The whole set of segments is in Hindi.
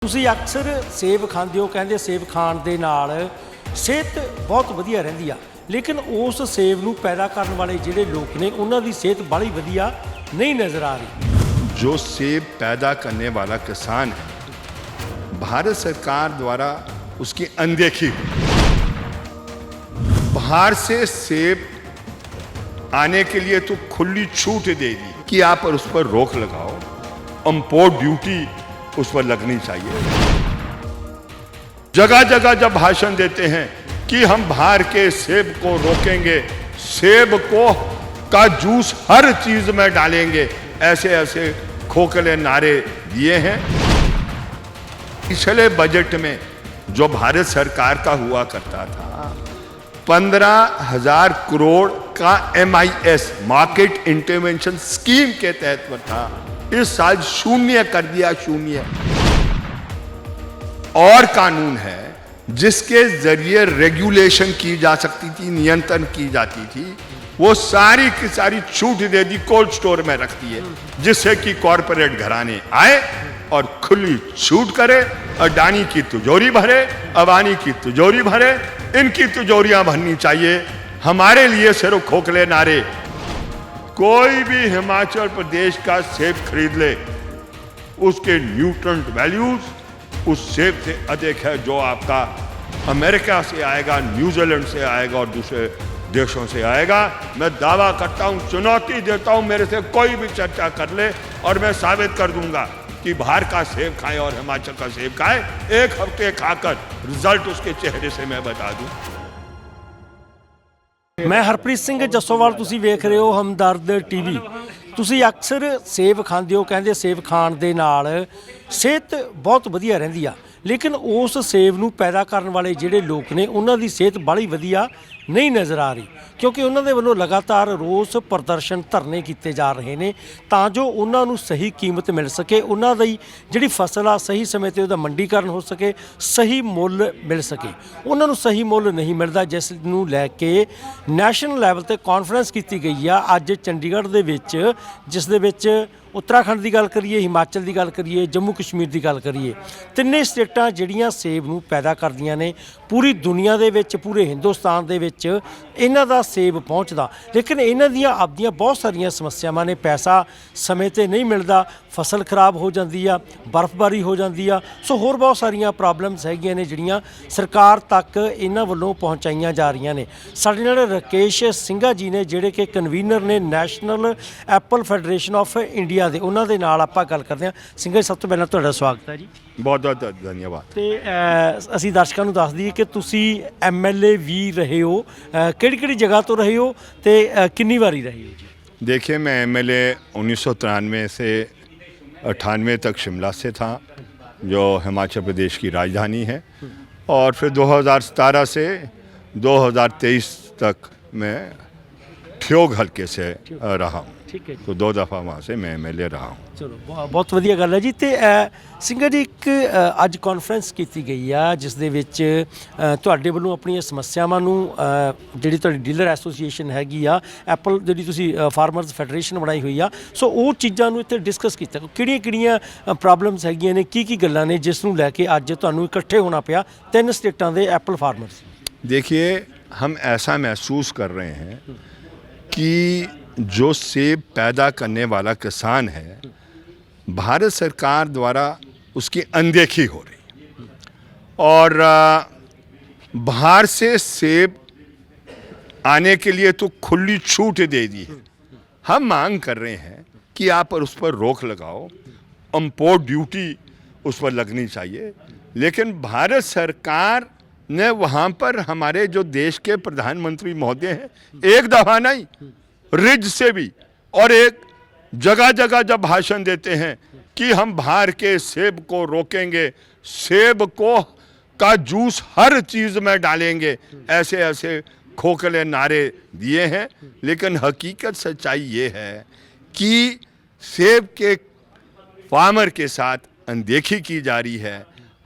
ਤੁਸੀਂ ਅਕਸਰ ਸੇਬ ਖਾਂਦੇ ਹੋ, ਕਹਿੰਦੇ ਸੇਬ ਖਾਣ ਦੇ ਨਾਲ ਸਿਹਤ ਬਹੁਤ ਵਧੀਆ ਰਹਿੰਦੀ ਆ, ਲੇਕਿਨ ਉਸ ਸੇਬ ਨੂੰ ਪੈਦਾ ਕਰਨ ਵਾਲੇ ਜਿਹੜੇ ਲੋਕ ਨੇ ਉਹਨਾਂ ਦੀ ਸਿਹਤ ਬੜੀ ਵਧੀਆ नहीं नजर आ रही। जो सेब पैदा करने वाला किसान है, भारत सरकार द्वारा उसकी अनदेखी बाहर से सेब आने के लिए तो खुली छूट दे दी कि आप उस पर रोक लगाओ, इंपोर्ट ड्यूटी उस पर लगनी चाहिए। जगह जगह जब भाषण देते हैं कि हम बाहर के सेब को रोकेंगे, सेब को का जूस हर चीज में डालेंगे, ऐसे ऐसे खोखले नारे दिए हैं। पिछले बजट में जो भारत सरकार का हुआ करता था 15,000 करोड़ का MIS मार्केट इंटरवेंशन स्कीम के तहत पर था, इस साल शून्य कर दिया, शून्य। और कानून है जिसके जरिए रेगुलेशन की जा सकती थी, नियंत्रण की जाती थी, वो सारी की सारी छूट दे दी, कोल्ड स्टोर में रख दी है, जिससे कि कॉरपोरेट घराने आए और खुली छूट करे, अडानी की तिजोरी भरे, अबानी की तिजोरी भरे। इनकी तिजोरियां भरनी चाहिए, हमारे लिए सिर्फ खोखले नारे। कोई भी हिमाचल प्रदेश का सेब खरीद ले, उसके न्यूट्रिएंट वैल्यूज उस सेब से अधिक है जो आपका अमेरिका से आएगा, न्यूजीलैंड से आएगा और दूसरे देशों से आएगा। मैं दावा करता हूं, चुनौती देता हूं, मेरे से कोई भी चर्चा कर ले और मैं साबित कर दूंगा कि बाहर का सेब खाए और हिमाचल का सेब खाए, एक हफ्ते खाकर रिजल्ट उसके चेहरे से मैं बता दूं। मैं हरप्रीत सिंह जसोवाल, तुसी वेख रहे हो हमदर्द टीवी। ਤੁਸੀਂ ਅਕਸਰ ਸੇਬ ਖਾਂਦੇ ਹੋ, ਕਹਿੰਦੇ ਸੇਬ ਖਾਣ ਦੇ ਨਾਲ ਸਿਹਤ ਬਹੁਤ ਵਧੀਆ ਰਹਿੰਦੀ ਆ, ਲੇਕਿਨ ਉਸ ਸੇਬ ਨੂੰ ਪੈਦਾ ਕਰਨ ਵਾਲੇ ਜਿਹੜੇ ਲੋਕ ਨੇ ਉਹਨਾਂ ਦੀ ਸਿਹਤ ਬੜੀ ਵਧੀਆ ਨਹੀਂ ਨਜ਼ਰ ਆ ਰਹੀ, ਕਿਉਂਕਿ ਉਹਨਾਂ ਦੇ ਵੱਲੋਂ ਲਗਾਤਾਰ ਰੋਸ ਪ੍ਰਦਰਸ਼ਨ ਧਰਨੇ ਕੀਤੇ ਜਾ ਰਹੇ ਨੇ ਤਾਂ ਜੋ ਉਹਨਾਂ ਨੂੰ ਸਹੀ ਕੀਮਤ ਮਿਲ ਸਕੇ, ਉਹਨਾਂ ਦੀ ਜਿਹੜੀ ਫਸਲ ਆ ਸਹੀ ਸਮੇਂ 'ਤੇ ਉਹਦਾ ਮੰਡੀਕਰਨ ਹੋ ਸਕੇ, ਸਹੀ ਮੁੱਲ ਮਿਲ ਸਕੇ। ਉਹਨਾਂ ਨੂੰ ਸਹੀ ਮੁੱਲ ਨਹੀਂ ਮਿਲਦਾ, ਜਿਸ ਨੂੰ ਲੈ ਕੇ ਨੈਸ਼ਨਲ ਲੈਵਲ 'ਤੇ ਕਾਨਫਰੰਸ ਕੀਤੀ ਗਈ ਆ ਅੱਜ ਚੰਡੀਗੜ੍ਹ ਦੇ ਵਿੱਚ, ਜਿਸ ਦੇ ਵਿੱਚ उत्तराखंड की गल करिए, हिमाचल की गल करिए, जम्मू कश्मीर की गल करिए, तिन्ने स्टेटां जिहड़ियां सेब नूं पैदा करदियां ने, पूरी दुनिया दे विच, पूरे हिंदुस्तान दे विच इन्हां दा सेब पहुँचदा, लेकिन इन्हां दियां आपदियां बहुत सारियां समस्यावां ने। पैसा समय ते नहीं मिलदा, फसल खराब हो जाती आ, बर्फबारी हो जाती आ, सो होर बहुत सारियां प्रॉब्लम्स हैगियां ने जिहड़ियां सरकार तक इन्हां वल्लों पहुँचाईयां जा रहीआं ने। साडे नाल राकेश सिंघा जी ने, जिहड़े कि कन्वीनर ने national Apple federation of India ਦੇ ਉਹਨਾਂ ਦੇ ਨਾਲ ਆਪਾਂ ਗੱਲ ਕਰਦੇ ਹਾਂ। ਸਿੰਘ ਜੀ, ਸਭ ਤੋਂ ਪਹਿਲਾਂ ਤੁਹਾਡਾ ਸਵਾਗਤ ਹੈ ਜੀ। बहुत बहुत धन्यवाद। ਤੇ ਅਸੀਂ ਦਰਸ਼ਕਾਂ ਨੂੰ ਦੱਸ ਦਈਏ ਕਿ ਤੁਸੀਂ MLA ਵੀ ਰਹੇ ਹੋ, ਕਿਹੜੀ ਕਿਹੜੀ ਜਗ੍ਹਾ ਤੋਂ ਰਹੇ ਹੋ ਤੇ ਕਿੰਨੀ ਵਾਰੀ ਰਹੇ ਹੋ ਜੀ? देखिए, मैं MLA 1993 से 98 तक शिमला से था, जो हिमाचल प्रदेश की राजधानी है, और फिर 2017 से 2023 तक मैं ठियोग हल्के से रहा हूँ। ठीक है, तो 2 दफ़ा वहाँ से मैं MLA रहा हूँ। ਚਲੋ ਬਹੁਤ ਵਧੀਆ ਗੱਲ ਹੈ ਜੀ। ਤੇ ਸਿੰਘਾ ਜੀ, ਇੱਕ ਅੱਜ ਕਾਨਫਰੰਸ ਕੀਤੀ ਗਈ ਆ ਜਿਸ ਦੇ ਵਿੱਚ ਤੁਹਾਡੇ ਵੱਲੋਂ ਆਪਣੀਆਂ ਸਮੱਸਿਆਵਾਂ ਨੂੰ, ਜਿਹੜੀ ਤੁਹਾਡੀ ਡੀਲਰ ਐਸੋਸੀਏਸ਼ਨ ਹੈਗੀ ਆ, ਐਪਲ ਜਿਹੜੀ ਤੁਸੀਂ ਫਾਰਮਰਸ ਫੈਡਰੇਸ਼ਨ ਬਣਾਈ ਹੋਈ ਆ, ਸੋ ਉਹ ਚੀਜ਼ਾਂ ਨੂੰ ਇੱਥੇ ਡਿਸਕਸ ਕੀਤਾ। ਕਿਹੜੀਆਂ ਕਿਹੜੀਆਂ ਪ੍ਰੋਬਲਮਸ ਹੈਗੀਆਂ ਨੇ, ਕੀ ਕੀ ਗੱਲਾਂ ਨੇ ਜਿਸ ਨੂੰ ਲੈ ਕੇ ਅੱਜ ਤੁਹਾਨੂੰ ਇਕੱਠੇ ਹੋਣਾ ਪਿਆ 3 ਸਟੇਟਾਂ ਦੇ ਐਪਲ ਫਾਰਮਰਸ? देखिए, हम ऐसा महसूस कर रहे हैं कि जो सेब पैदा करने वाला किसान है, भारत सरकार द्वारा उसकी अनदेखी हो रही, और बाहर से सेब आने के लिए तो खुली छूट दे दी है। हम मांग कर रहे हैं कि आप उस पर रोक लगाओ, इंपोर्ट ड्यूटी उस पर लगनी चाहिए। लेकिन भारत सरकार ने वहाँ पर हमारे जो देश के प्रधानमंत्री महोदय हैं, एक दफ़ा नहीं, रिज से भी, और एक जगह जगह जब भाषण देते हैं कि हम बाहर के सेब को रोकेंगे, सेब को का जूस हर चीज में डालेंगे, ऐसे ऐसे खोखले नारे दिए हैं। लेकिन हकीकत सच्चाई ये है कि सेब के फार्मर के साथ अनदेखी की जा रही है।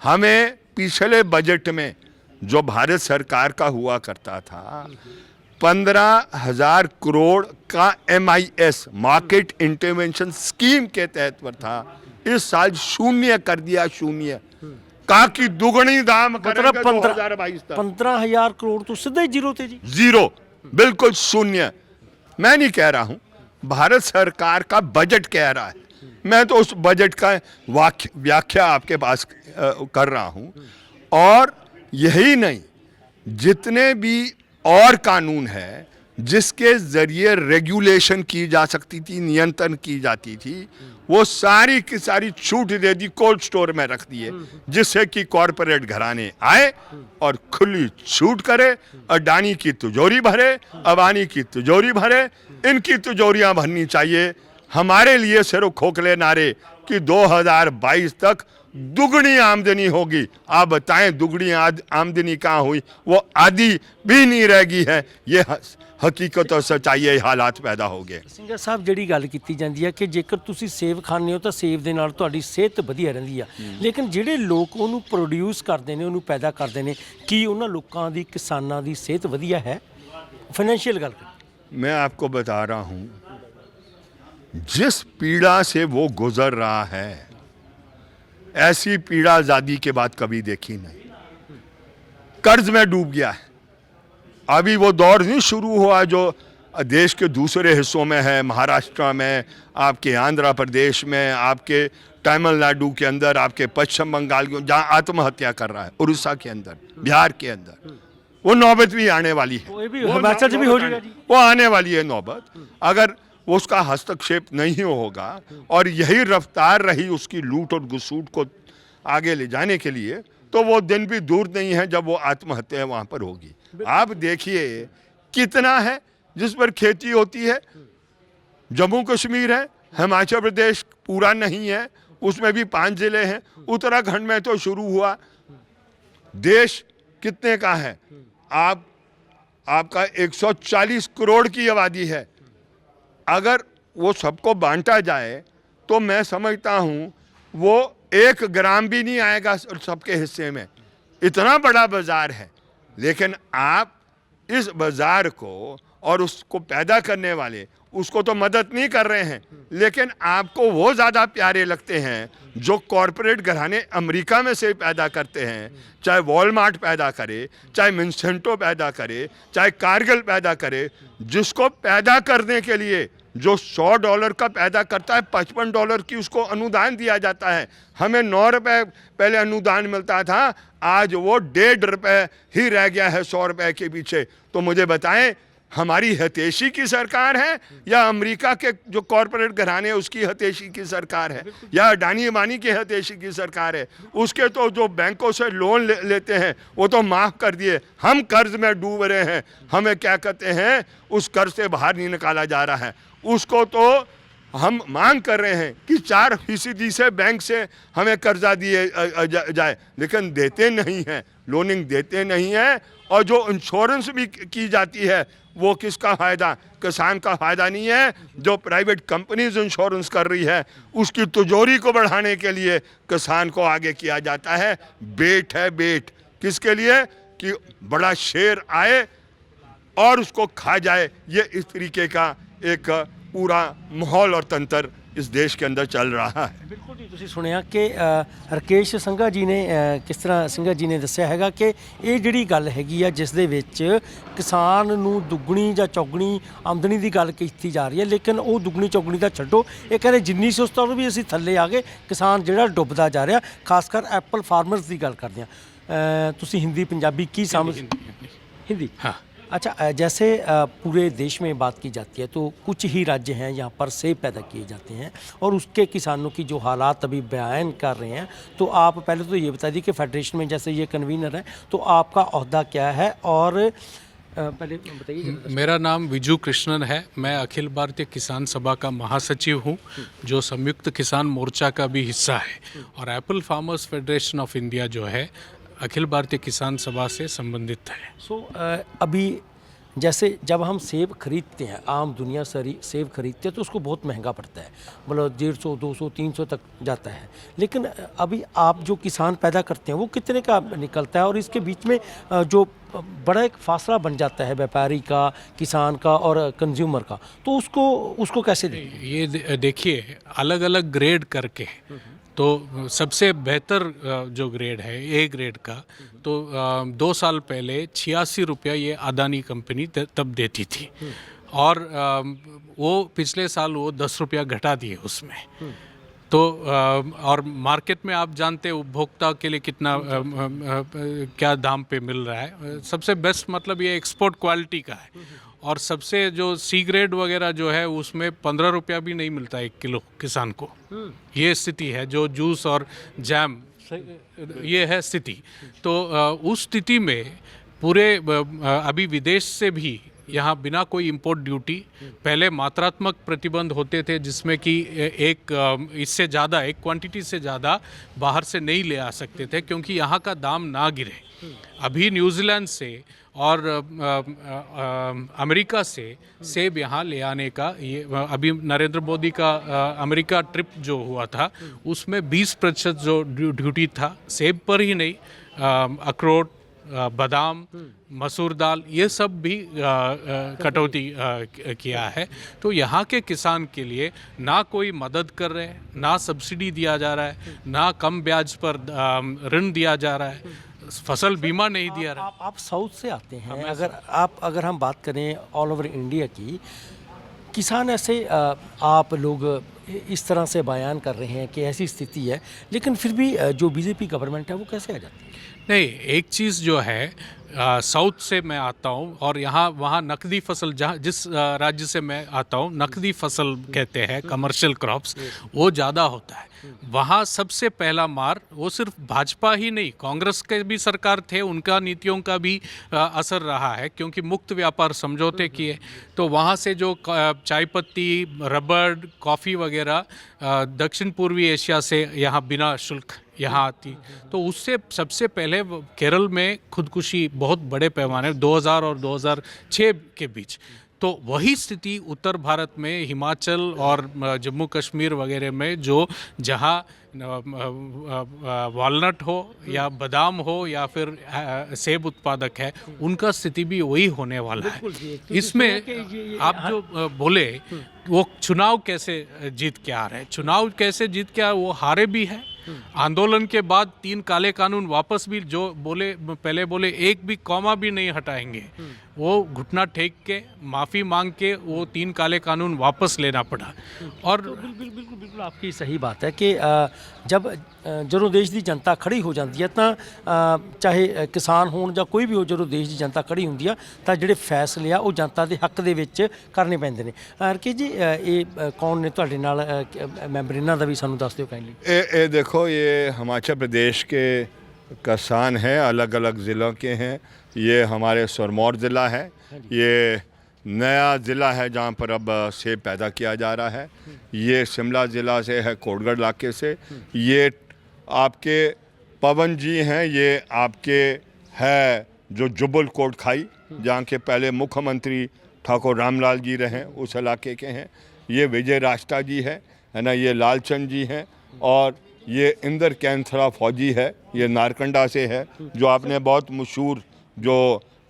हमें पिछले बजट में जो भारत सरकार का हुआ करता था 15,000 करोड़ का MIS मार्केट इंटरवेंशन स्कीम के तहत पर था, इस साल शून्य कर दिया, शून्य। कहा कि दुगनी दाम मतलब करेंगे 2022 तक। 15,000 करोड़ तो सीधे ही जीरो थे जी। जीरो, बिल्कुल शून्य। मैं नहीं कह रहा हूं, भारत सरकार का बजट कह रहा है। मैं तो उस बजट का व्याख्या आपके पास कर रहा हूं। और यही नहीं, जितने भी और कानून है जिसके जरिए रेगुलेशन की जा सकती थी, नियंत्रण की जाती थी, वो सारी की सारी छूट दे दी, कोल्ड स्टोर में रख दिए, जिससे कि कॉरपोरेट घराने आए और खुली छूट करे, अडानी की तिजोरी भरे, अबानी की तिजोरी भरे। इनकी तिजोरियां भरनी चाहिए। हमारे लिए सिर्फ खोखले नारे कि 2022 तक दुगनी आमदनी होगी। आप बताएं दुगनी आमदनी कहाँ हुई? वो आधी भी नहीं रह गई है। ये हकीकत और सच्चाई है, हालात पैदा हो गए। ਸਿੰਘਾ ਸਾਹਿਬ, ਜਿਹੜੀ ਗੱਲ ਕੀਤੀ ਜਾਂਦੀ ਹੈ ਕਿ ਜੇਕਰ ਤੁਸੀਂ ਸੇਬ ਖਾਂਦੇ ਹੋ ਤਾਂ ਸੇਬ ਦੇ ਨਾਲ ਤੁਹਾਡੀ ਸਿਹਤ ਵਧੀਆ ਰਹਿੰਦੀ ਆ, ਲੇਕਿਨ ਜਿਹੜੇ ਲੋਕ ਉਹਨੂੰ ਪ੍ਰੋਡਿਊਸ ਕਰਦੇ ਨੇ, ਉਹਨੂੰ ਪੈਦਾ ਕਰਦੇ ਨੇ, ਕੀ ਉਹਨਾਂ ਲੋਕਾਂ ਦੀ, ਕਿਸਾਨਾਂ ਦੀ ਸਿਹਤ ਵਧੀਆ ਹੈ? फाइनेंशियल ਗੱਲ ਕਰ। मैं आपको बता रहा हूं, जिस पीड़ा से वो गुजर रहा है, ऐसी पीड़ा आजादी के बाद कभी देखी नहीं। कर्ज में डूब गया है। अभी वो दौर नहीं शुरू हुआ जो देश के दूसरे हिस्सों में है, महाराष्ट्र में, आपके आंध्र प्रदेश में, आपके तमिलनाडु के अंदर, आपके पश्चिम बंगाल के, जहाँ आत्महत्या कर रहा है, उड़ीसा के अंदर, बिहार के अंदर। वो नौबत भी आने वाली है। वो हिमाचल से भी हो जाएगा जी। वो आने वाली है नौबत, अगर वो उसका हस्तक्षेप नहीं होगा और यही रफ्तार रही उसकी लूट और घुसूट को आगे ले जाने के लिए, तो वो दिन भी दूर नहीं है जब वो आत्महत्या वहाँ पर होगी। आप देखिए कितना है जिस पर खेती होती है। जम्मू कश्मीर है, हिमाचल प्रदेश पूरा नहीं है, उसमें भी 5 जिले हैं, उत्तराखंड में तो शुरू हुआ। देश कितने का है? आपका 140 करोड़ की आबादी है। अगर वो सबको बांटा जाए तो मैं समझता हूँ वो 1 ग्राम भी नहीं आएगा सबके हिस्से में। इतना बड़ा बाजार है, लेकिन आप इस बाजार को और उसको पैदा करने वाले उसको तो मदद नहीं कर रहे हैं, लेकिन आपको वो ज़्यादा प्यारे लगते हैं जो कॉरपोरेट घराने अमेरिका में से पैदा करते हैं। चाहे वॉलमार्ट पैदा करे, चाहे मिन्सेंटो पैदा करे, चाहे कारगिल पैदा करे, जिसको पैदा करने के लिए जो $100 का पैदा करता है, $55 की उसको अनुदान दिया जाता है। हमें 9 रुपये पहले अनुदान मिलता था, आज वो ₹1.5 ही रह गया है 100 रुपये के पीछे। तो मुझे बताएं, हमारी हतेशी की सरकार है या अमेरिका के जो कॉरपोरेट घराने हैं उसकी हतेशी की सरकार है, या अडानी अबानी की हतेशी की सरकार है? उसके तो जो बैंकों से लोन लेते हैं वो तो माफ़ कर दिए, हम कर्ज में डूब रहे हैं। हमें क्या कहते हैं, उस कर्ज से बाहर नहीं निकाला जा रहा है। उसको तो हम मांग कर रहे हैं कि 4% से बैंक से हमें कर्जा दिए जाए, लेकिन देते नहीं हैं, लोनिंग देते नहीं हैं। और जो इंश्योरेंस भी की जाती है वो किसका फ़ायदा? किसान का फ़ायदा नहीं है। जो प्राइवेट कंपनीज इंश्योरेंस कर रही है उसकी तिजोरी को बढ़ाने के लिए किसान को आगे किया जाता है। बेट है, बेट किसके लिए? कि बड़ा शेर आए और उसको खा जाए। ये इस तरीके का एक पूरा माहौल और तंत्र इस देश के अंदर चल रहा है। ਬਿਲਕੁਲ ਜੀ, ਤੁਸੀਂ ਸੁਣਿਆ ਕਿ ਰਕੇਸ਼ ਸਿੰਘਾ ਜੀ ਨੇ ਕਿਸ ਤਰ੍ਹਾਂ ਸਿੰਘਾ ਜੀ ਨੇ ਦੱਸਿਆ ਹੈਗਾ ਕਿ ਇਹ ਜਿਹੜੀ ਗੱਲ ਹੈਗੀ ਆ ਜਿਸ ਦੇ ਵਿੱਚ ਕਿਸਾਨ ਨੂੰ ਦੁੱਗਣੀ ਜਾਂ ਚੌਗਣੀ ਆਮਦਨੀ ਦੀ ਗੱਲ ਕੀਤੀ ਜਾ ਰਹੀ ਹੈ, ਲੇਕਿਨ ਉਹ ਦੁੱਗਣੀ ਚੌਗਣੀ ਦਾ ਛੱਡੋ, ਇਹ ਕਹਿੰਦੇ ਜਿੰਨੀ ਸੀ ਉਸ ਤੋਂ ਵੀ ਅਸੀਂ ਥੱਲੇ ਆ ਗਏ, ਕਿਸਾਨ ਜਿਹੜਾ ਡੁੱਬਦਾ ਜਾ ਰਿਹਾ। ਖਾਸ ਕਰ ਐਪਲ ਫਾਰਮਰਸ ਦੀ ਗੱਲ ਕਰਦੇ ਹਾਂ। ਤੁਸੀਂ ਹਿੰਦੀ ਪੰਜਾਬੀ ਕੀ ਸਮਝ? हिंदी, हाँ। अच्छा, जैसे पूरे देश में बात की जाती है तो कुछ ही राज्य हैं यहाँ पर सेब पैदा किए जाते हैं और उसके किसानों की जो हालात अभी बयान कर रहे हैं, तो आप पहले तो ये बता दीजिए कि फेडरेशन में जैसे ये कन्वीनर है तो आपका ओहदा क्या है? और पहले बताइए। मेरा नाम विजू कृष्णन है। मैं अखिल भारतीय किसान सभा का महासचिव हूँ, जो संयुक्त किसान मोर्चा का भी हिस्सा है। और Apple farmers federation of India जो है अखिल भारतीय किसान सभा से संबंधित है। अभी जैसे जब हम सेब खरीदते हैं, आम दुनिया सारी सेब खरीदते हैं तो उसको बहुत महंगा पड़ता है, मतलब 150, 200, 300 तक जाता है। लेकिन अभी आप जो किसान पैदा करते हैं वो कितने का निकलता है? और इसके बीच में जो बड़ा एक फासला बन जाता है व्यापारी का, किसान का और कंज्यूमर का, तो उसको कैसे दें? ये देखिए, अलग अलग ग्रेड करके तो सबसे बेहतर जो ग्रेड है ए ग्रेड का, तो 2 साल पहले 86 रुपया ये अदानी कंपनी तब देती थी, और वो पिछले साल वो 10 रुपया घटा दिए उसमें। तो और मार्केट में आप जानते हैं उपभोक्ता के लिए कितना क्या दाम पे मिल रहा है। सबसे बेस्ट मतलब ये एक्सपोर्ट क्वालिटी का है, और सबसे जो सी ग्रेड वगैरह जो है उसमें 15 रुपया भी नहीं मिलता 1 किलो किसान को। ये स्थिति है जो जूस और जैम, ये है स्थिति। तो उस स्थिति में पूरे अभी विदेश से भी यहाँ बिना कोई इंपोर्ट ड्यूटी, पहले मात्रात्मक प्रतिबंध होते थे जिसमें कि इससे ज़्यादा, एक क्वांटिटी से ज़्यादा बाहर से नहीं ले आ सकते थे क्योंकि यहाँ का दाम ना गिरे। अभी न्यूजीलैंड से और अमेरिका से सेब यहाँ ले आने का, ये अभी नरेंद्र मोदी का अमेरिका ट्रिप जो हुआ था उसमें 20% जो ड्यूटी था सेब पर ही नहीं, अखरोट, बादाम, मसूर दाल, ये सब भी कटौती किया है। तो यहाँ के किसान के लिए ना कोई मदद कर रहे हैं, ना सब्सिडी दिया जा रहा है, ना कम ब्याज पर ऋण दिया जा रहा है, फसल बीमा नहीं दिया रहा है। आप साउथ से आते हैं, अगर हम बात करें ऑल ओवर इंडिया की, किसान ऐसे आप लोग इस तरह से बयान कर रहे हैं कि ऐसी स्थिति है, लेकिन फिर भी जो बीजेपी गवर्नमेंट है वो कैसे आ जाती है? नहीं, एक चीज़ जो है, साउथ से मैं आता हूँ और वहाँ नकदी फसल, जिस राज्य से मैं आता हूँ नकदी फसल कहते हैं, कमर्शियल क्रॉप्स, वो ज़्यादा होता है। वहाँ सबसे पहला मार वो सिर्फ भाजपा ही नहीं, कांग्रेस के भी सरकार थे, उनका नीतियों का भी असर रहा है क्योंकि मुक्त व्यापार समझौते किए। तो वहाँ से जो चाय पत्ती, रबड़, कॉफ़ी वगैरह दक्षिण पूर्वी एशिया से यहाँ बिना शुल्क यहाँ आती, तो उससे सबसे पहले केरल में खुदकुशी बहुत बड़े पैमाने 2000 और 2006 के बीच। तो वही स्थिति उत्तर भारत में, हिमाचल और जम्मू कश्मीर वगैरह में, जो जहाँ वालनट हो या बादाम हो या फिर सेब उत्पादक है, उनका स्थिति भी वही होने वाला है। इसमें आप जो बोले वो चुनाव कैसे जीत के आ रहे हैं, चुनाव कैसे जीत के वो हारे भी हैं। आंदोलन के बाद 3 काले कानून वापस भी जो पहले बोले एक भी कॉमा भी नहीं हटाएंगे, वो घुटना टेक के माफ़ी मांग के वो 3 काले कानून वापस लेना पड़ा। और तो बिल्कुल आपकी सही बात है कि जब ਜਦੋਂ देश की जनता खड़ी हो जाती है तो चाहे किसान होण ਜਾਂ कोई भी हो, ਜਦੋਂ देश की जनता खड़ी होंदी है तो ਜਿਹੜੇ फैसले आ वो जनता के हक ਦੇ ਵਿੱਚ करने ਪੈਂਦੇ ਨੇ। ਕਿ जी ये कौन ने ਤੁਹਾਡੇ ਨਾਲ ਮੈਂਬਰ, ਇਹਨਾਂ ਦਾ भी ਸਾਨੂੰ ਦੱਸ ਦਿਓ काइंडली। देखो, ये हिमाचल प्रदेश के किसान हैं, अलग अलग ज़िलों के हैं। ये हमारे सिरमौर ज़िला है, ये नया ज़िला है जहाँ पर अब सेब पैदा किया जा रहा है। ये शिमला ज़िला से है, कोटगढ़ इलाके से। ये आपके पवन जी हैं, ये आपके है जो जुब्बल कोटखाई, जहाँ के पहले मुख्यमंत्री ठाकुर रामलाल जी रहे, उस इलाके के हैं। ये विजय राष्ट्रा जी है ना, ये लालचंद जी हैं, और ये इंदर कैंथरा फौजी है, ये नारकंडा से है, जो आपने बहुत मशहूर जो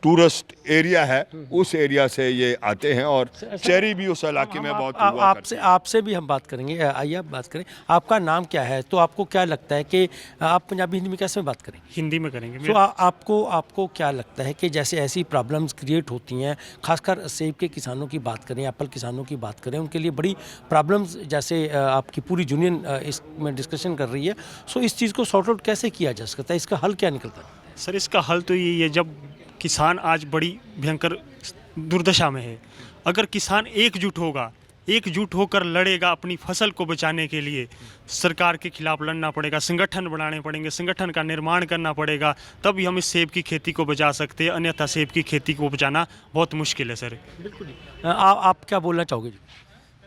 टूरिस्ट एरिया है उस एरिया से ये आते हैं, और चेरी भी उस इलाके में बहुत हुआ करती है। आपसे भी हम बात करेंगे, आइए आप बात करें। आपका नाम क्या है? तो आपको क्या लगता है कि आप पंजाबी हिंदी में कैसे बात करें? हिंदी में करेंगे। तो आपको क्या लगता है कि जैसे ऐसी प्रॉब्लम्स क्रिएट होती हैं, खासकर सेब के किसानों की बात करें, एप्पल किसानों की बात करें, उनके लिए बड़ी प्रॉब्लम्स, जैसे आपकी पूरी यूनियन इसमें डिस्कशन कर रही है, सो इस चीज़ को सॉर्ट आउट कैसे किया जा सकता है? इसका हल क्या निकलता है? सर, इसका हल तो यही है, जब किसान आज बड़ी भयंकर दुर्दशा में है, अगर किसान एकजुट होगा, एकजुट होकर लड़ेगा अपनी फसल को बचाने के लिए, सरकार के खिलाफ लड़ना पड़ेगा, संगठन बनाने पड़ेंगे, संगठन का निर्माण करना पड़ेगा, तभी हम इस सेब की खेती को बचा सकते हैं। अन्यथा सेब की खेती को बचाना बहुत मुश्किल है सर। बिल्कुल। आप क्या बोलना चाहोगे?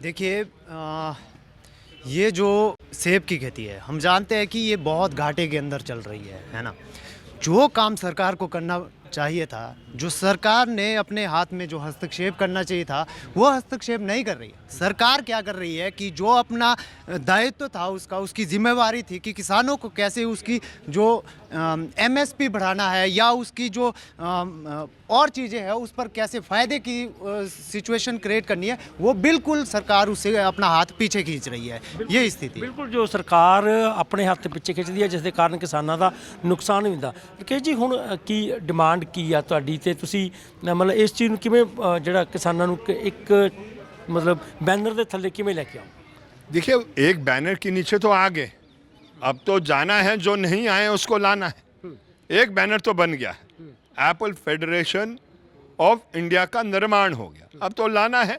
देखिए, ये जो सेब की खेती है, हम जानते हैं कि ये बहुत घाटे के अंदर चल रही है ना। जो काम सरकार को करना चाहिए था, जो सरकार ने अपने हाथ में जो हस्तक्षेप करना चाहिए था, वो हस्तक्षेप नहीं कर रही है। सरकार क्या कर रही है कि जो अपना दायित्व था उसका, उसकी जिम्मेवारी थी कि किसानों को कैसे उसकी जो एमएसपी बढ़ाना है या उसकी जो और चीज़ें हैं उस पर कैसे फ़ायदे की सिचुएशन क्रिएट करनी है, वो बिल्कुल सरकार उससे अपना हाथ पीछे खींच रही है। ये स्थिति है। ਬਿਲਕੁਲ ਜੋ ਸਰਕਾਰ ਆਪਣੇ ਹੱਥ ਪਿੱਛੇ ਖਿੱਚਦੀ ਹੈ ਜਿਸ ਦੇ ਕਾਰਨ ਕਿਸਾਨਾਂ ਦਾ ਨੁਕਸਾਨ ਵੀ ਹੁੰਦਾ। ਰਕੇਸ਼ ਜੀ ਹੁਣ ਕੀ ਡਿਮਾਂਡ ਕੀ ਆ ਤੁਹਾਡੀ ਤੇ ਤੁਸੀਂ ਮਤਲਬ ਇਸ ਚੀਜ਼ ਨੂੰ ਕਿਵੇਂ ਜਿਹੜਾ ਕਿਸਾਨਾਂ ਨੂੰ ਇੱਕ ਮਤਲਬ ਬੈਨਰ ਦੇ ਥੱਲੇ ਕਿਵੇਂ ਲੈ ਕੇ ਆਓ? देखिए, एक बैनर के नीचे तो आ गए, अब तो जाना है, जो नहीं आए उसको लाना है। एक बैनर तो बन गया है, एप्पल फेडरेशन ऑफ इंडिया का निर्माण हो गया, अब तो लाना है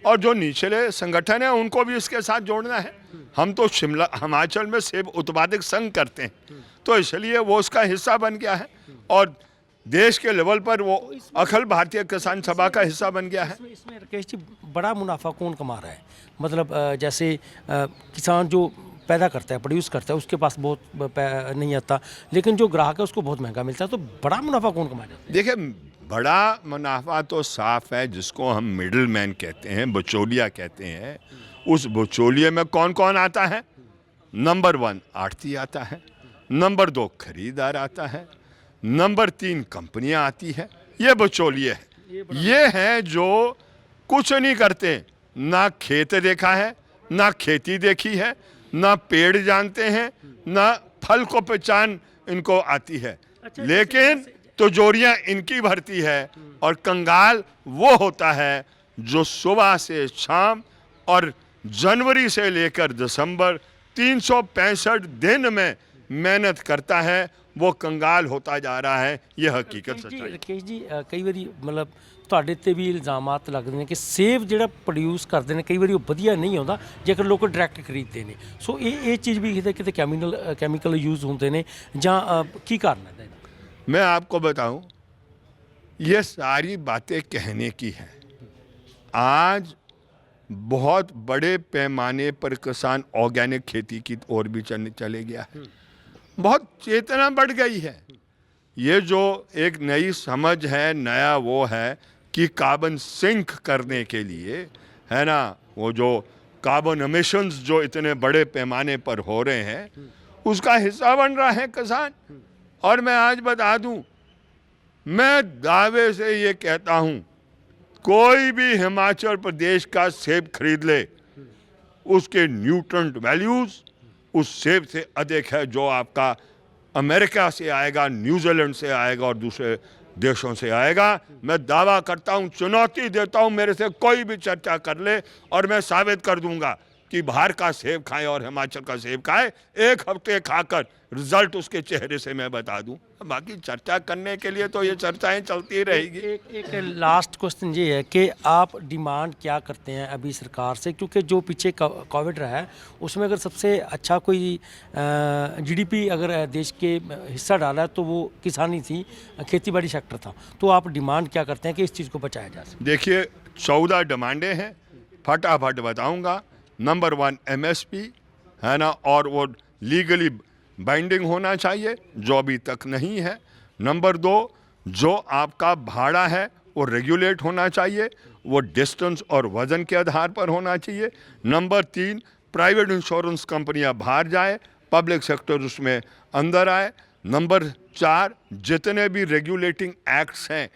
और जो निचले संगठन है उनको भी इसके साथ जोड़ना है। हम तो शिमला हिमाचल में सेब उत्पादक संघ करते हैं, तो इसलिए वो उसका हिस्सा बन गया है और देश के लेवल पर वो अखिल भारतीय किसान सभा का हिस्सा बन गया है। इसमें राकेश जी बड़ा मुनाफा कौन कमा रहा है? मतलब जैसे किसान जो पैदा करता है, प्रोड्यूस करता है, उसके पास बहुत नहीं आता, लेकिन जो ग्राहक है उसको बहुत महंगा मिलता है, तो बड़ा मुनाफा कौन कमा जाता है? देखिए, बड़ा मुनाफा तो साफ है, जिसको हम मिडिल मैन कहते हैं, बिचौलिया कहते हैं। उस बिचौलिए में कौन कौन आता है? नंबर 1 आढ़ती आता है, नंबर 2 खरीदार आता है, नंबर 3 कंपनियां आती है। ये बिचौलिए है, ये है जो कुछ नहीं करते, ना खेत देखा है, ना खेती देखी है, ना पेड़ जानते हैं, ना फल को पहचान इनको आती है, लेकिन तिजोरियां इनकी भरती है। और कंगाल वो होता है जो सुबह से शाम और जनवरी से लेकर दिसंबर 365 दिन में मेहनत करता है, वो कंगाल होता जा रहा है। ये हकीकत सच्चाई है। ਰਕੇਸ਼ ਜੀ ਕਈ ਵਾਰੀ ਮਤਲਬ ਤੁਹਾਡੇ ਤੇ ਵੀ ਇਲਜ਼ਾਮਾਤ ਲੱਗਦੇ ਨੇ ਕਿ ਸੇਬ ਜਿਹੜਾ ਪ੍ਰੋਡਿਊਸ ਕਰਦੇ ਨੇ ਕਈ ਵਾਰੀ ਉਹ ਵਧੀਆ ਨਹੀਂ ਆਉਂਦਾ ਜੇਕਰ ਲੋਕ ਡਾਇਰੈਕਟ ਖਰੀਦਦੇ ਨੇ, ਸੋ ਇਹ ਚੀਜ਼ ਵੀ ਕਿਤੇ ਕਿਤੇ ਕੈਮੀਕਲ ਯੂਜ਼ ਹੁੰਦੇ ਨੇ ਜਾਂ ਕੀ ਕਾਰਨ ਹੈ ਇਹਦਾ? मैं आपको बताऊं, ये सारी बातें कहने की है। आज बहुत बड़े पैमाने पर किसान ऑर्गेनिक खेती की ओर भी चले गया है, बहुत चेतना बढ़ गई है। ये जो एक नई समझ है, नया वो है कि कार्बन सिंक करने के लिए, है ना, वो जो कार्बन एमिशंस जो इतने बड़े पैमाने पर हो रहे हैं, उसका हिस्सा बन रहा है किसान। और मैं आज बता दूं, मैं दावे से ये कहता हूं, कोई भी हिमाचल प्रदेश का सेब खरीद ले, उसके न्यूट्रिएंट वैल्यूज उस सेब से अधिक है जो आपका अमेरिका से आएगा, न्यूजीलैंड से आएगा और दूसरे देशों से आएगा। मैं दावा करता हूं, चुनौती देता हूं, मेरे से कोई भी चर्चा कर ले और मैं साबित कर दूंगा कि बाहर का सेब खाए और हिमाचल का सेब खाए, एक हफ्ते खाकर रिजल्ट उसके चेहरे से मैं बता दूं। बाकी चर्चा करने के लिए तो ये चर्चाएं चलती रहेगी। एक लास्ट क्वेश्चन ये है कि आप डिमांड क्या करते हैं अभी सरकार से, क्योंकि जो पीछे कोविड रहा है उसमें अगर सबसे अच्छा कोई जीडीपी अगर देश के हिस्सा डाला है तो वो किसानी थी, खेती बाड़ी सेक्टर था, तो आप डिमांड क्या करते हैं कि इस चीज़ को बचाया जा सके? देखिए, 14 डिमांडें हैं, फटाफट बताऊंगा। नंबर 1 एमएसपी, है ना, और वो लीगली बाइंडिंग होना चाहिए जो अभी तक नहीं है। नंबर 2, जो आपका भाड़ा है वो रेगुलेट होना चाहिए, वो डिस्टेंस और वज़न के आधार पर होना चाहिए। नंबर 3, प्राइवेट इंश्योरेंस कंपनियां बाहर जाए, पब्लिक सेक्टर उसमें अंदर आए। नंबर 4, जितने भी रेगुलेटिंग एक्ट्स हैं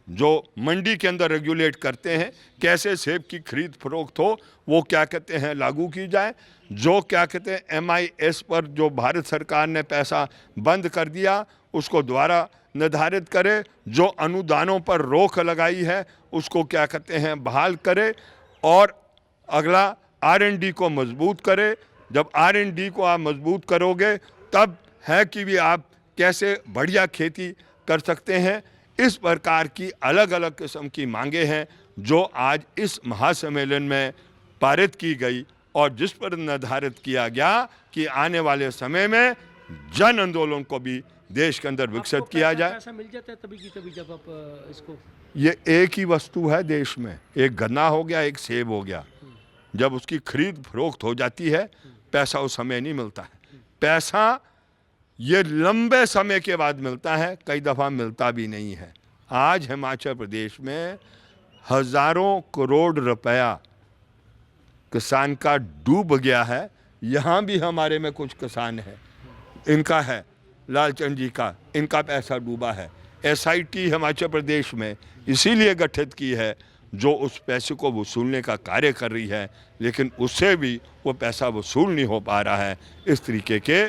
जो मंडी के अंदर रेगुलेट करते हैं, कैसे सेब की खरीद फरोख्त हो, वो क्या कहते हैं लागू की जाए। जो क्या कहते हैं MIS पर जो भारत सरकार ने पैसा बंद कर दिया, उसको दोबारा निर्धारित करे। जो अनुदानों पर रोक लगाई है उसको क्या कहते हैं बहाल करे। और अगला R&D को मजबूत करे। जब R&D को आप मजबूत करोगे तब है कि भी आप कैसे बढ़िया खेती कर सकते हैं। इस प्रकार की अलग अलग किस्म की मांगे हैं जो आज इस महासम्मेलन में पारित की गई और जिस पर निर्धारित किया गया कि आने वाले समय में जन आंदोलन को भी देश के अंदर विकसित किया जाए। पैसा मिल जाता है तभी की तभी जब आप इसको, ये एक ही वस्तु है देश में, एक गन्ना हो गया, एक सेब हो गया। जब उसकी खरीद फरोख्त हो जाती है पैसा उस समय नहीं मिलता है। पैसा ये लंबे समय के बाद मिलता है, कई दफ़ा मिलता भी नहीं है। आज हिमाचल प्रदेश में हज़ारों करोड़ रुपया किसान का डूब गया है। यहाँ भी हमारे में कुछ किसान हैं, इनका है, लालचंद जी का, इनका पैसा डूबा है। एसआईटी हिमाचल प्रदेश में इसीलिए गठित की है जो उस पैसे को वसूलने का कार्य कर रही है, लेकिन उससे भी वो पैसा वसूल नहीं हो पा रहा है। इस तरीके के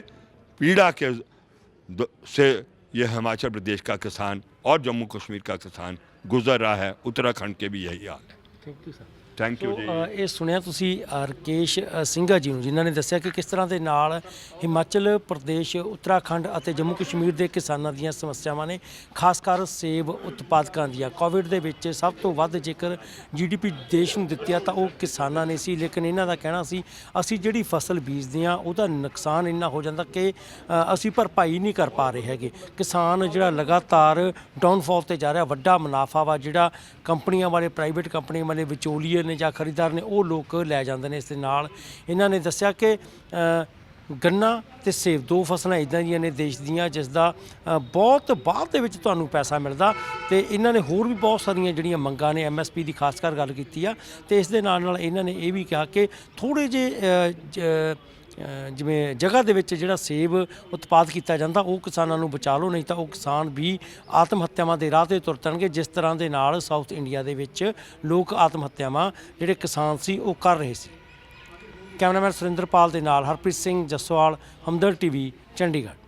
पीड़ा के से ये हिमाचल प्रदेश का किसान और जम्मू कश्मीर का किसान गुजर रहा है। उत्तराखंड के भी यही हाल है। Thank you sir. Thank you ji. ਇਹ ਸੁਣਿਆ ਤੁਸੀਂ ਰਕੇਸ਼ ਸਿੰਘਾ ਜੀ ਨੂੰ, ਜਿਨ੍ਹਾਂ ਨੇ ਦੱਸਿਆ ਕਿ ਕਿਸ ਤਰ੍ਹਾਂ ਦੇ ਨਾਲ ਹਿਮਾਚਲ ਪ੍ਰਦੇਸ਼, ਉੱਤਰਾਖੰਡ ਅਤੇ ਜੰਮੂ ਕਸ਼ਮੀਰ ਦੇ ਕਿਸਾਨਾਂ ਦੀਆਂ ਸਮੱਸਿਆਵਾਂ ਨੇ, ਖਾਸ ਕਰ ਸੇਬ ਉਤਪਾਦਕਾਂ ਦੀਆਂ। ਕੋਵਿਡ ਦੇ ਵਿੱਚ ਸਭ ਤੋਂ ਵੱਧ ਜੇਕਰ GDP ਦੇਸ਼ ਨੂੰ ਦਿੱਤੀ ਆ ਤਾਂ ਉਹ ਕਿਸਾਨਾਂ ਨੇ ਸੀ, ਲੇਕਿਨ ਇਹਨਾਂ ਦਾ ਕਹਿਣਾ ਸੀ ਅਸੀਂ ਜਿਹੜੀ ਫਸਲ ਬੀਜਦੇ ਹਾਂ ਉਹਦਾ ਨੁਕਸਾਨ ਇੰਨਾ ਹੋ ਜਾਂਦਾ ਕਿ ਅਸੀਂ ਭਰਪਾਈ ਨਹੀਂ ਕਰ ਪਾ ਰਹੇ ਹੈਗੇ। ਕਿਸਾਨ ਜਿਹੜਾ ਲਗਾਤਾਰ ਡਾਊਨਫਾਲ ਤੇ ਜਾ ਰਿਹਾ, ਵੱਡਾ ਮੁਨਾਫਾ ਵਾ ਜਿਹੜਾ ਕੰਪਨੀਆਂ ਵਾਲੇ, ਪ੍ਰਾਈਵੇਟ ਕੰਪਨੀਆਂ ਵਾਲੇ ਵਿਚੋਲੀਏ ਨੇ ਜਾਂ ਖਰੀਦਦਾਰ ਨੇ ਉਹ ਲੋਕ ਲੈ ਜਾਂਦੇ ਨੇ। ਇਸ ਦੇ ਨਾਲ ਇਹਨਾਂ ਨੇ ਦੱਸਿਆ ਕਿ ਗੰਨਾ ਤੇ ਸੇਬ ਦੋ ਫਸਲਾਂ ਇੱਦਾਂ ਦੀਆਂ ਨੇ ਦੇਸ਼ ਦੀਆਂ ਜਿਸ ਦਾ ਬਹੁਤ ਬਾਅਦ ਦੇ ਵਿੱਚ ਤੁਹਾਨੂੰ ਪੈਸਾ ਮਿਲਦਾ। ਤੇ ਇਹਨਾਂ ਨੇ ਹੋਰ ਵੀ ਬਹੁਤ ਸਾਰੀਆਂ ਜਿਹੜੀਆਂ ਮੰਗਾਂ ਨੇ, MSP ਦੀ ਖਾਸ ਕਰ ਗੱਲ ਕੀਤੀ ਆ। ਤੇ ਇਸ ਦੇ ਨਾਲ ਨਾਲ ਇਹਨਾਂ ਨੇ ਇਹ ਵੀ ਕਿਹਾ ਕਿ ਥੋੜ੍ਹੇ ਜਿਹੇ ਜਿਵੇਂ ਜਗ੍ਹਾ ਦੇ ਵਿੱਚ ਜਿਹੜਾ ਸੇਬ ਉਤਪਾਦ ਕੀਤਾ ਜਾਂਦਾ ਉਹ ਕਿਸਾਨਾਂ ਨੂੰ ਬਚਾ ਲਓ, ਨਹੀਂ ਤਾਂ ਉਹ ਕਿਸਾਨ ਵੀ ਆਤਮ ਹੱਤਿਆਵਾਂ ਦੇ ਰਾਹ 'ਤੇ ਤੁਰ ਪੈਣਗੇ, ਜਿਸ ਤਰ੍ਹਾਂ ਦੇ ਨਾਲ ਸਾਊਥ ਇੰਡੀਆ ਦੇ ਵਿੱਚ ਲੋਕ ਆਤਮ ਹੱਤਿਆਵਾਂ ਜਿਹੜੇ ਕਿਸਾਨ ਸੀ ਉਹ ਕਰ ਰਹੇ ਸੀ। ਕੈਮਰਾਮੈਨ ਸੁਰਿੰਦਰਪਾਲ ਦੇ ਨਾਲ ਹਰਪ੍ਰੀਤ ਸਿੰਘ ਜੱਸੋਵਾਲ, ਹਮਦਰਦ TV, ਚੰਡੀਗੜ੍ਹ।